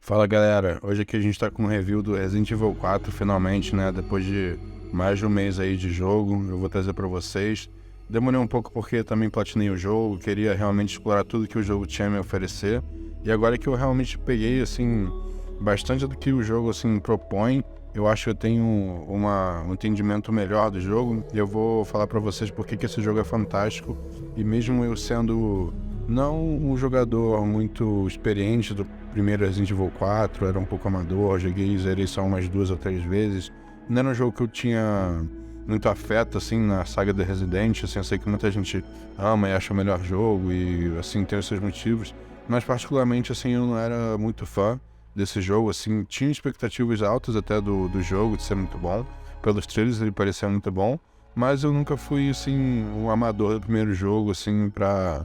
Fala galera, hoje aqui a gente tá com um review do Resident Evil 4 finalmente, né? Depois de mais de um mês aí de jogo, eu vou trazer pra vocês. Demorei um pouco porque também platinei o jogo, queria realmente explorar tudo que o jogo tinha a me oferecer. E agora que eu realmente peguei, assim, bastante do que o jogo, assim, propõe, eu acho que eu tenho um entendimento melhor do jogo. E eu vou falar pra vocês porque que esse jogo é fantástico. E mesmo eu sendo não um jogador muito experiente do primeiro Resident Evil 4, era um pouco amador, joguei e zerei só umas 2 ou 3 vezes. Não era um jogo que eu tinha muito afeto, assim, na saga do Resident, assim, eu sei que muita gente ama e acha o melhor jogo e, assim, tem os seus motivos, mas particularmente, assim, eu não era muito fã desse jogo, assim, tinha expectativas altas até do jogo, de ser muito bom, pelos trailers ele parecia muito bom, mas eu nunca fui, assim, um amador do primeiro jogo, assim, pra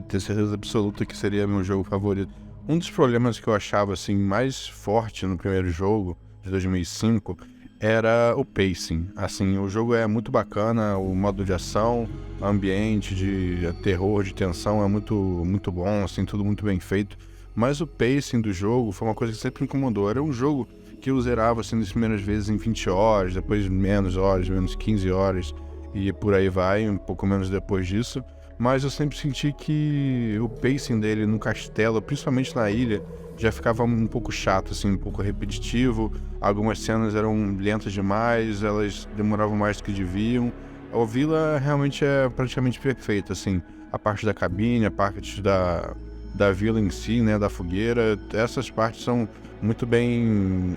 ter certeza absoluta que seria meu jogo favorito. Um dos problemas que eu achava assim mais forte no primeiro jogo de 2005 era o pacing. Assim, o jogo é muito bacana, o modo de ação, o ambiente de terror, de tensão é muito bom, assim, tudo muito bem feito. Mas o pacing do jogo foi uma coisa que sempre me incomodou. Era um jogo que eu zerava assim nas primeiras vezes em 20 horas, depois menos horas, menos 15 horas e por aí vai, um pouco menos depois disso. Mas eu sempre senti que o pacing dele no castelo, principalmente na ilha, já ficava um pouco chato, assim, um pouco repetitivo. Algumas cenas eram lentas demais, elas demoravam mais do que deviam. A vila realmente é praticamente perfeita, assim. A parte da cabine, a parte da vila em si, né, da fogueira, essas partes são muito bem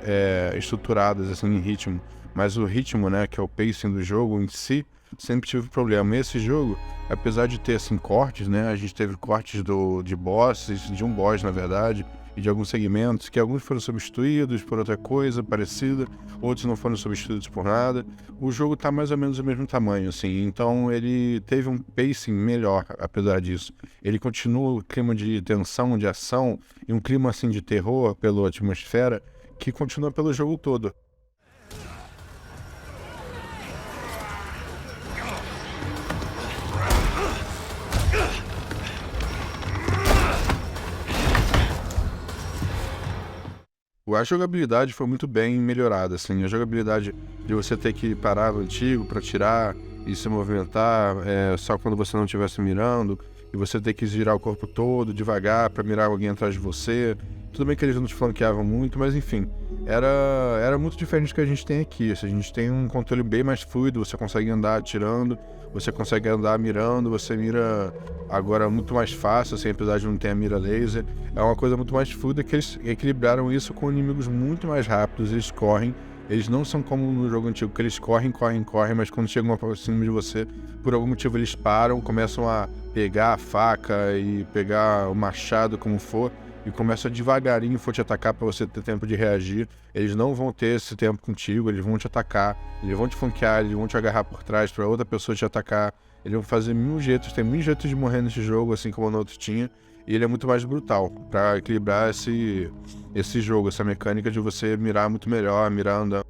estruturadas, assim, em ritmo. Mas o ritmo, né, que é o pacing do jogo em si, sempre tive problema. Esse jogo, apesar de ter assim cortes, né? A gente teve cortes de bosses, de um boss na verdade, e de alguns segmentos, que alguns foram substituídos por outra coisa parecida, outros não foram substituídos por nada. O jogo tá mais ou menos do mesmo tamanho, assim, então ele teve um pacing melhor, apesar disso. Ele continua o clima de tensão, de ação, e um clima assim de terror pela atmosfera, que continua pelo jogo todo. A jogabilidade foi muito bem melhorada, assim, a jogabilidade de você ter que parar no antigo para tirar e se movimentar só quando você não estivesse mirando, e você ter que girar o corpo todo devagar para mirar alguém atrás de você. Tudo bem que eles não te flanqueavam muito, mas enfim, era, era muito diferente do que a gente tem aqui. A gente tem um controle bem mais fluido, você consegue andar atirando, você consegue andar mirando, você mira agora muito mais fácil, assim, apesar de não ter a mira laser. É uma coisa muito mais fluida que eles equilibraram isso com inimigos muito mais rápidos, eles correm. Eles não são como no jogo antigo, que eles correm, mas quando chegam pra cima de você, por algum motivo eles param, começam a pegar a faca e pegar o machado, como for, e começam a devagarinho for te atacar para você ter tempo de reagir. Eles não vão ter esse tempo contigo, eles vão te atacar, eles vão te flanquear, eles vão te agarrar por trás para outra pessoa te atacar. Eles vão fazer mil jeitos, tem mil jeitos de morrer nesse jogo, assim como no outro tinha. E ele é muito mais brutal, para equilibrar esse jogo, essa mecânica de você mirar muito melhor, mirar andando.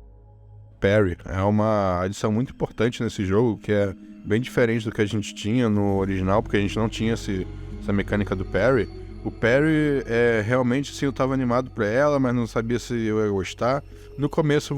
Parry é uma adição muito importante nesse jogo, que é bem diferente do que a gente tinha no original, porque a gente não tinha essa mecânica do parry. O parry realmente, assim, eu tava animado pra ela, mas não sabia se eu ia gostar. No começo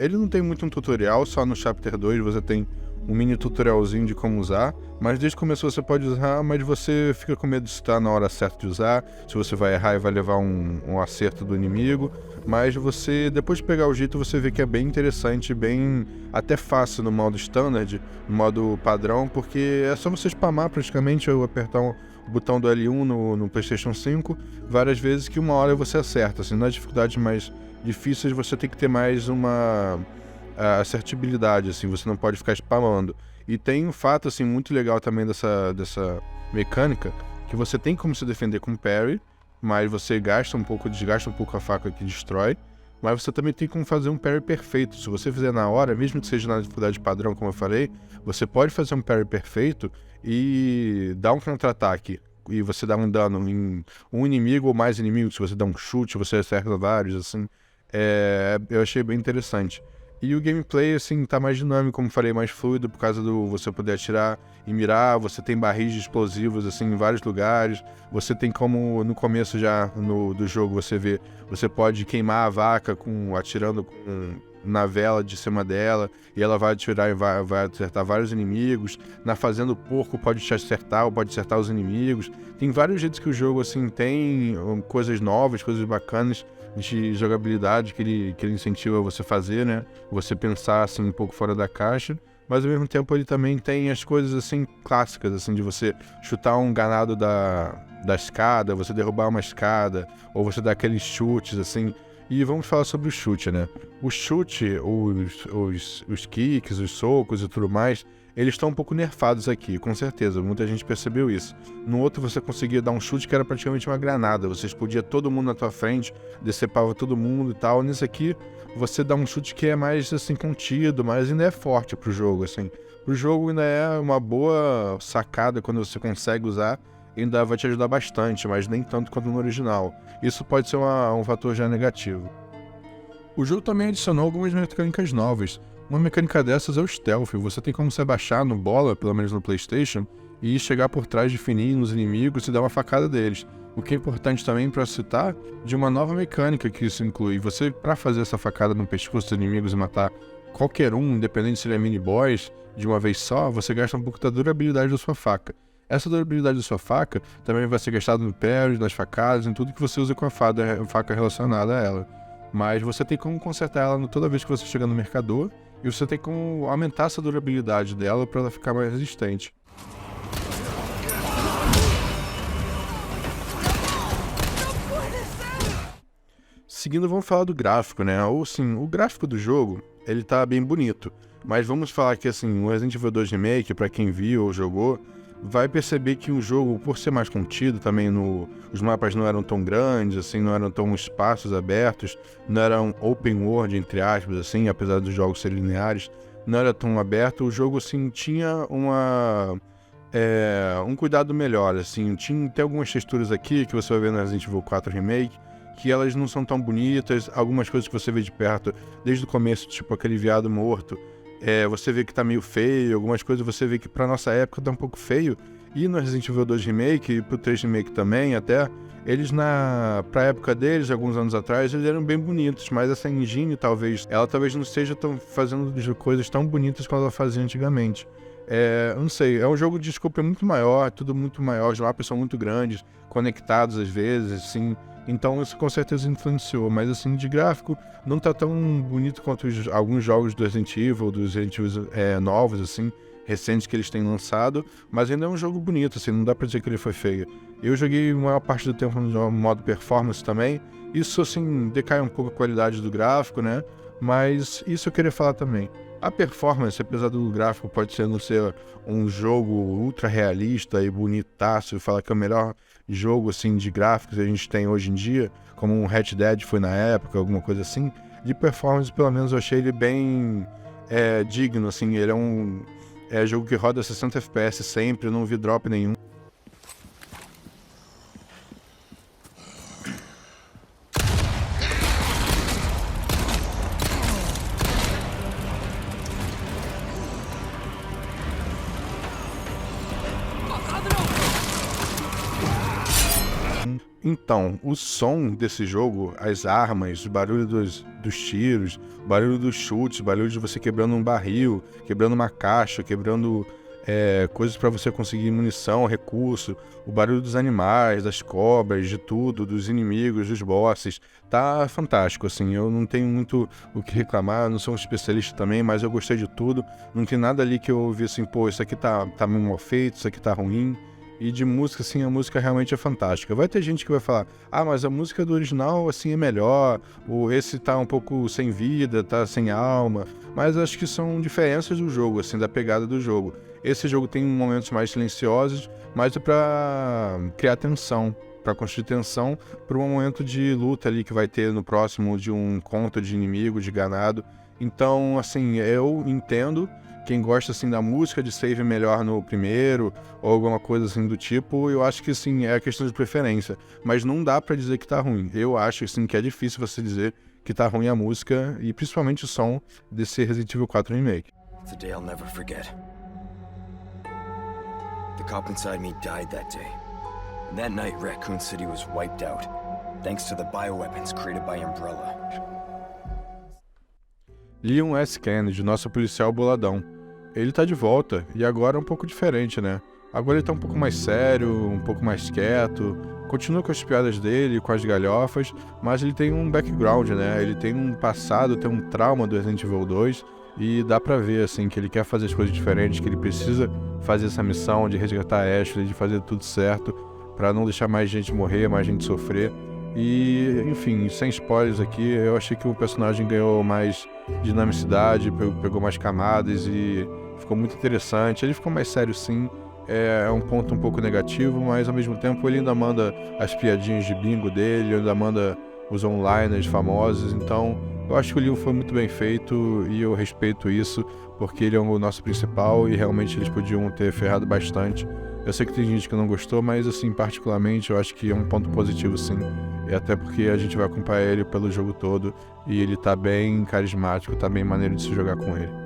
ele não tem muito um tutorial, só no Chapter 2 você tem um mini tutorialzinho de como usar, mas desde o começo você pode usar, mas você fica com medo de estar na hora certa de usar, se você vai errar e vai levar um acerto do inimigo, mas você, depois de pegar o jeito, você vê que é bem interessante, bem até fácil no modo standard, no modo padrão, porque é só você spamar praticamente, ou apertar o botão do L1 no PlayStation 5 várias vezes que uma hora você acerta, assim, nas dificuldades mais difíceis você tem que ter mais uma assertibilidade, assim, você não pode ficar spamando. E tem um fato, assim, muito legal também dessa mecânica, que você tem como se defender com parry, mas você desgasta um pouco a faca que destrói, mas você também tem como fazer um parry perfeito. Se você fizer na hora, mesmo que seja na dificuldade padrão, como eu falei, você pode fazer um parry perfeito e dar um contra-ataque. E você dá um dano em um inimigo ou mais inimigos. Se você dá um chute, você acerta vários, assim. Eu achei bem interessante. E o gameplay, assim, tá mais dinâmico, como falei, mais fluido, por causa do você poder atirar e mirar, você tem barris de explosivos, assim, em vários lugares, você tem como, no começo já do jogo, você vê, você pode queimar a vaca atirando na vela de cima dela, e ela vai atirar e vai acertar vários inimigos. Na fazenda, o porco pode te acertar ou pode acertar os inimigos. Tem vários jeitos que o jogo, assim, tem coisas novas, coisas bacanas de jogabilidade que ele incentiva você a fazer, né? Você pensar, assim, um pouco fora da caixa, mas ao mesmo tempo ele também tem as coisas, assim, clássicas, assim, de você chutar um ganado da escada, você derrubar uma escada, ou você dar aqueles chutes, assim. E vamos falar sobre o chute, né? O chute, os kicks, os socos e tudo mais, eles estão um pouco nerfados aqui, com certeza. Muita gente percebeu isso. No outro você conseguia dar um chute que era praticamente uma granada. Você explodia todo mundo na tua frente, decepava todo mundo e tal. Nesse aqui, você dá um chute que é mais, assim, contido, mas ainda é forte pro jogo, assim. Pro jogo ainda é uma boa sacada quando você consegue usar. Ainda vai te ajudar bastante, mas nem tanto quanto no original. Isso pode ser um fator já negativo. O jogo também adicionou algumas mecânicas novas. Uma mecânica dessas é o stealth. Você tem como se abaixar no bola, pelo menos no PlayStation, e chegar por trás de fininho nos inimigos e dar uma facada deles. O que é importante também para citar de uma nova mecânica que isso inclui. Você, para fazer essa facada no pescoço dos inimigos e matar qualquer um, independente se ele é mini-boss, de uma vez só, você gasta um pouco da durabilidade da sua faca. Essa durabilidade da sua faca também vai ser gastada no parry, nas facadas, em tudo que você usa com a faca relacionada a ela. Mas você tem como consertar ela toda vez que você chega no mercador, e você tem como aumentar essa durabilidade dela para ela ficar mais resistente. Seguindo, vamos falar do gráfico, né? Ou sim, o gráfico do jogo, ele tá bem bonito. Mas vamos falar que, assim, o Resident Evil 2 Remake, para quem viu ou jogou, vai perceber que o jogo, por ser mais contido também, os mapas não eram tão grandes, assim, não eram tão espaços abertos, não eram open world, entre aspas, assim, apesar dos jogos serem lineares, não era tão aberto. O jogo, assim, tinha um cuidado melhor, assim, tem algumas texturas aqui que você vai ver no Resident Evil 4 Remake, que elas não são tão bonitas, algumas coisas que você vê de perto, desde o começo, tipo aquele veado morto, você vê que tá meio feio, algumas coisas você vê que pra nossa época tá um pouco feio, e no Resident Evil 2 Remake, e pro 3 Remake também, até, eles pra época deles, alguns anos atrás, eles eram bem bonitos, mas essa engine ela talvez não esteja fazendo coisas tão bonitas quanto ela fazia antigamente. Eu não sei, é um jogo de scope muito maior, tudo muito maior, os mapas são muito grandes, conectados às vezes, assim, então isso com certeza influenciou, mas assim, de gráfico não tá tão bonito quanto alguns jogos do Resident Evil, dos Resident Evil novos, assim, recentes que eles têm lançado, mas ainda é um jogo bonito, assim, não dá pra dizer que ele foi feio. Eu joguei a maior parte do tempo no modo performance também, isso assim, decai um pouco a qualidade do gráfico, né, mas isso eu queria falar também. A performance, apesar do gráfico pode não ser um jogo ultra realista e bonitaço, e falar que é o melhor jogo assim, de gráficos que a gente tem hoje em dia, como um Red Dead foi na época, alguma coisa assim, de performance pelo menos eu achei ele bem digno, assim, ele é um jogo que roda 60 FPS sempre, não vi drop nenhum. Então, o som desse jogo, as armas, o barulho dos tiros, o barulho dos chutes, o barulho de você quebrando um barril, quebrando uma caixa, quebrando coisas para você conseguir munição, recurso, o barulho dos animais, das cobras, de tudo, dos inimigos, dos bosses, tá fantástico, assim, eu não tenho muito o que reclamar, eu não sou um especialista também, mas eu gostei de tudo, não tem nada ali que eu ouvi assim, pô, isso aqui tá mal feito, isso aqui tá ruim. E de música, assim, a música realmente é fantástica. Vai ter gente que vai falar, mas a música do original, assim, é melhor, ou esse tá um pouco sem vida, tá sem alma, mas acho que são diferenças do jogo, assim, da pegada do jogo. Esse jogo tem momentos mais silenciosos, mas é pra criar tensão, pra construir tensão para um momento de luta ali que vai ter no próximo, de um encontro de inimigo, de ganado. Então, assim, eu entendo. Quem gosta, assim, da música de save melhor no primeiro, ou alguma coisa assim do tipo, eu acho que, sim, é questão de preferência. Mas não dá pra dizer que tá ruim. Eu acho, assim, que é difícil você dizer que tá ruim a música e principalmente o som desse Resident Evil 4 Remake. It's a day I'll never forget. The cop inside me died that day. And that night, Raccoon City was wiped out, thanks to the bioweapons created by Umbrella. Leon S. Kennedy, nosso policial boladão. Ele tá de volta, e agora é um pouco diferente, né? Agora ele tá um pouco mais sério, um pouco mais quieto, continua com as piadas dele, com as galhofas, mas ele tem um background, né? Ele tem um passado, tem um trauma do Resident Evil 2, e dá pra ver, assim, que ele quer fazer as coisas diferentes, que ele precisa fazer essa missão de resgatar a Ashley, de fazer tudo certo, pra não deixar mais gente morrer, mais gente sofrer. E, enfim, sem spoilers aqui, eu achei que o personagem ganhou mais dinamicidade, pegou mais camadas e ficou muito interessante. Ele ficou mais sério, sim. É um ponto um pouco negativo, mas ao mesmo tempo ele ainda manda as piadinhas de bingo dele, ainda manda os onliners famosos, então eu acho que o Leon foi muito bem feito e eu respeito isso, porque ele é o nosso principal e realmente eles podiam ter ferrado bastante. Eu sei que tem gente que não gostou, mas assim, particularmente eu acho que é um ponto positivo, sim, e até porque a gente vai acompanhar ele pelo jogo todo e ele tá bem carismático, tá bem maneiro de se jogar com ele.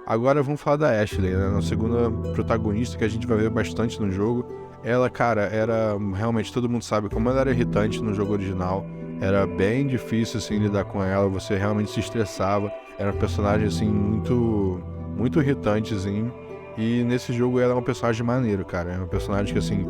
Agora vamos falar da Ashley, né? A segunda protagonista que a gente vai ver bastante no jogo. Ela, cara, era realmente, todo mundo sabe como ela era irritante no jogo original. Era bem difícil, assim, lidar com ela. Você realmente se estressava. Era um personagem, assim, muito irritantezinho. E nesse jogo ela é um personagem maneiro, cara. É um personagem que, assim,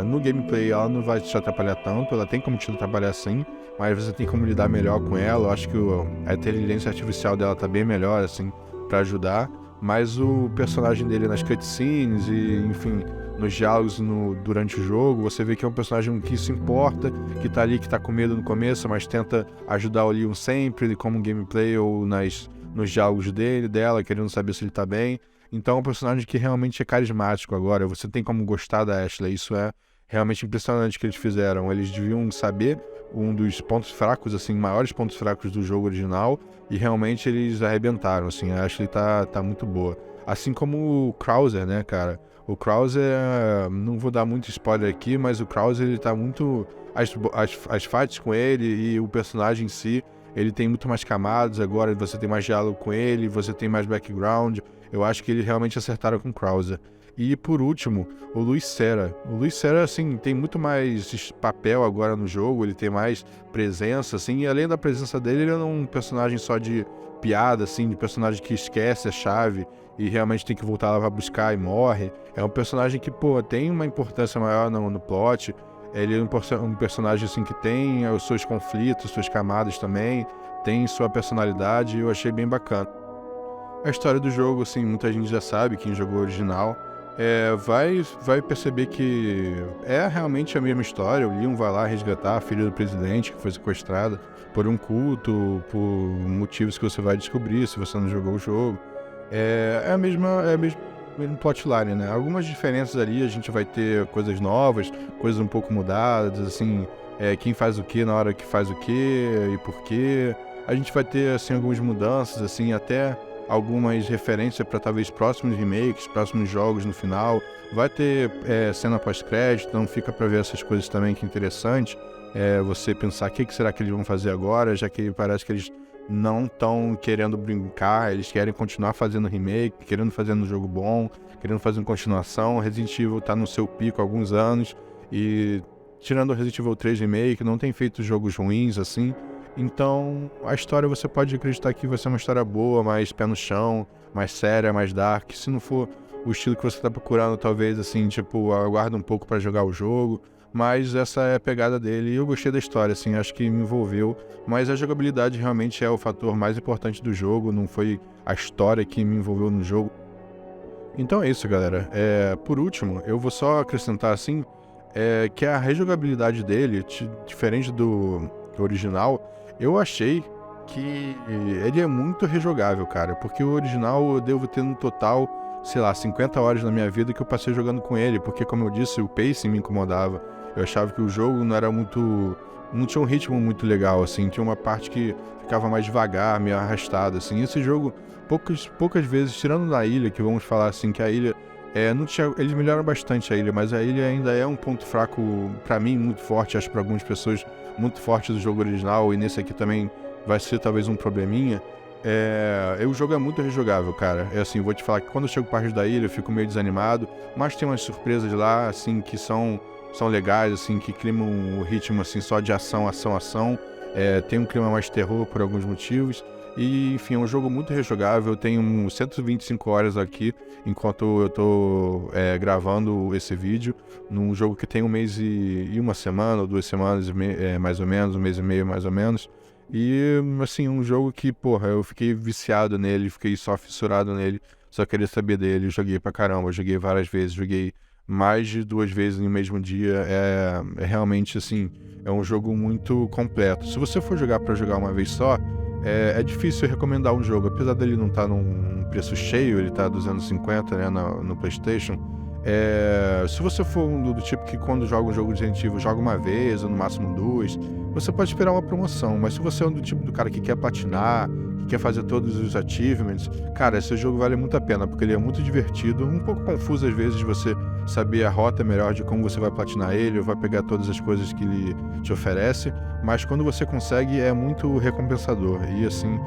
no gameplay ela não vai te atrapalhar tanto. Ela tem como te atrapalhar, sim. Mas você tem como lidar melhor com ela. Eu acho que a inteligência artificial dela tá bem melhor, assim, pra ajudar, mas o personagem dele nas cutscenes e, enfim, nos diálogos durante o jogo, você vê que é um personagem que se importa, que tá ali, que tá com medo no começo, mas tenta ajudar o Leon sempre, como gameplay ou nos diálogos dela, querendo saber se ele tá bem. Então é um personagem que realmente é carismático agora, você tem como gostar da Ashley, isso é realmente impressionante que eles fizeram. Eles deviam saber um dos pontos fracos, assim, maiores pontos fracos do jogo original, e realmente eles arrebentaram, assim, a Ashley tá muito boa. Assim como o Krauser, né, cara? O Krauser, não vou dar muito spoiler aqui, mas o Krauser, ele tá muito... As fights com ele e o personagem em si, ele tem muito mais camadas, agora você tem mais diálogo com ele, você tem mais background. Eu acho que eles realmente acertaram com o Krauser. E por último, o Luis Serra. O Luis Serra, assim, tem muito mais papel agora no jogo, ele tem mais presença, assim, e além da presença dele, ele é um personagem só de piada, assim, de personagem que esquece a chave e realmente tem que voltar lá pra buscar e morre. É um personagem que, pô, tem uma importância maior no plot. Ele é um personagem, assim, que tem os seus conflitos, suas camadas também, tem sua personalidade, e eu achei bem bacana. A história do jogo, assim, muita gente já sabe, quem jogou o original, vai perceber que é realmente a mesma história. O Leon vai lá resgatar a filha do presidente que foi sequestrada por um culto, por motivos que você vai descobrir se você não jogou o jogo. É a mesma plotline, né? Algumas diferenças ali, a gente vai ter coisas novas, coisas um pouco mudadas, assim, quem faz o que na hora que faz o que e por quê. A gente vai ter, assim, algumas mudanças, assim, até algumas referências para talvez próximos remakes, próximos jogos no final. Vai ter cena pós-crédito, então fica para ver essas coisas também, que é interessante. Você pensar o que será que eles vão fazer agora, já que parece que eles não estão querendo brincar, eles querem continuar fazendo remake, querendo fazer um jogo bom, querendo fazer uma continuação. Resident Evil tá no seu pico há alguns anos e, tirando o Resident Evil 3 Remake, não tem feito jogos ruins assim. Então, a história você pode acreditar que vai ser uma história boa, mais pé no chão, mais séria, mais dark. Se não for o estilo que você tá procurando, talvez, assim, tipo, aguarda um pouco pra jogar o jogo. Mas essa é a pegada dele e eu gostei da história, assim, acho que me envolveu. Mas a jogabilidade realmente é o fator mais importante do jogo, não foi a história que me envolveu no jogo. Então é isso, galera. Por último, eu vou só acrescentar, assim, que a rejogabilidade dele, diferente do original, eu achei que ele é muito rejogável, cara, porque o original eu devo ter no total, sei lá, 50 horas na minha vida que eu passei jogando com ele, porque, como eu disse, o pacing me incomodava. Eu achava que o jogo não era muito... não tinha um ritmo muito legal, assim, tinha uma parte que ficava mais devagar, meio arrastada, assim. Esse jogo, poucas vezes, tirando na ilha, que vamos falar assim, que a ilha Eles melhoram bastante a ilha, mas a ilha ainda é um ponto fraco, pra mim, muito forte, acho pra algumas pessoas, muito forte do jogo original, e nesse aqui também vai ser talvez um probleminha. O jogo é muito rejogável, cara. Assim, vou te falar que quando eu chego perto da ilha eu fico meio desanimado, mas tem umas surpresas lá, assim, que são legais, assim, que climam o ritmo, assim, só de ação. Tem um clima mais terror por alguns motivos. E, enfim, é um jogo muito rejogável. Eu tenho 125 horas aqui enquanto eu tô gravando esse vídeo, num jogo que tem 1 mês e 1 semana, ou 2 semanas, mais ou menos, 1 mês e meio mais ou menos. E, assim, um jogo que, porra, eu fiquei viciado nele, fiquei só fissurado nele, só queria saber dele. Joguei pra caramba, joguei várias vezes, joguei mais de 2 vezes no mesmo dia. É realmente, assim, é um jogo muito completo. Se você for jogar pra jogar uma vez só, é difícil recomendar um jogo, apesar dele não estar num preço cheio, ele tá 250, né, no PlayStation. Se você for do tipo que quando joga um jogo de Resident Evil joga uma vez, ou no máximo 2, você pode esperar uma promoção, mas se você é do tipo do cara que quer platinar, que quer fazer todos os achievements, cara, esse jogo vale muito a pena, porque ele é muito divertido, um pouco confuso às vezes de você saber a rota melhor de como você vai platinar ele, ou vai pegar todas as coisas que ele te oferece, mas quando você consegue é muito recompensador. E assim,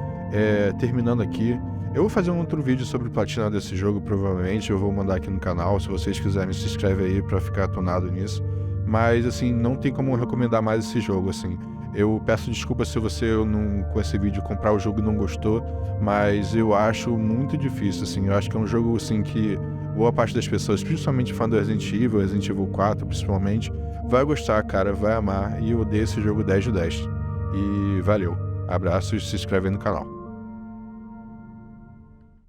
terminando aqui, eu vou fazer um outro vídeo sobre platina desse jogo, provavelmente, eu vou mandar aqui no canal, se vocês quiserem se inscreve aí pra ficar atonado nisso. Mas assim, não tem como recomendar mais esse jogo, assim. Eu peço desculpa se você com esse vídeo comprar o jogo e não gostou, mas eu acho muito difícil, assim. Eu acho que é um jogo, assim, que boa parte das pessoas, principalmente fã do Resident Evil 4 principalmente, vai gostar, cara, vai amar, e eu odeio esse jogo 10 de 10. E valeu, abraços, se inscreve aí no canal.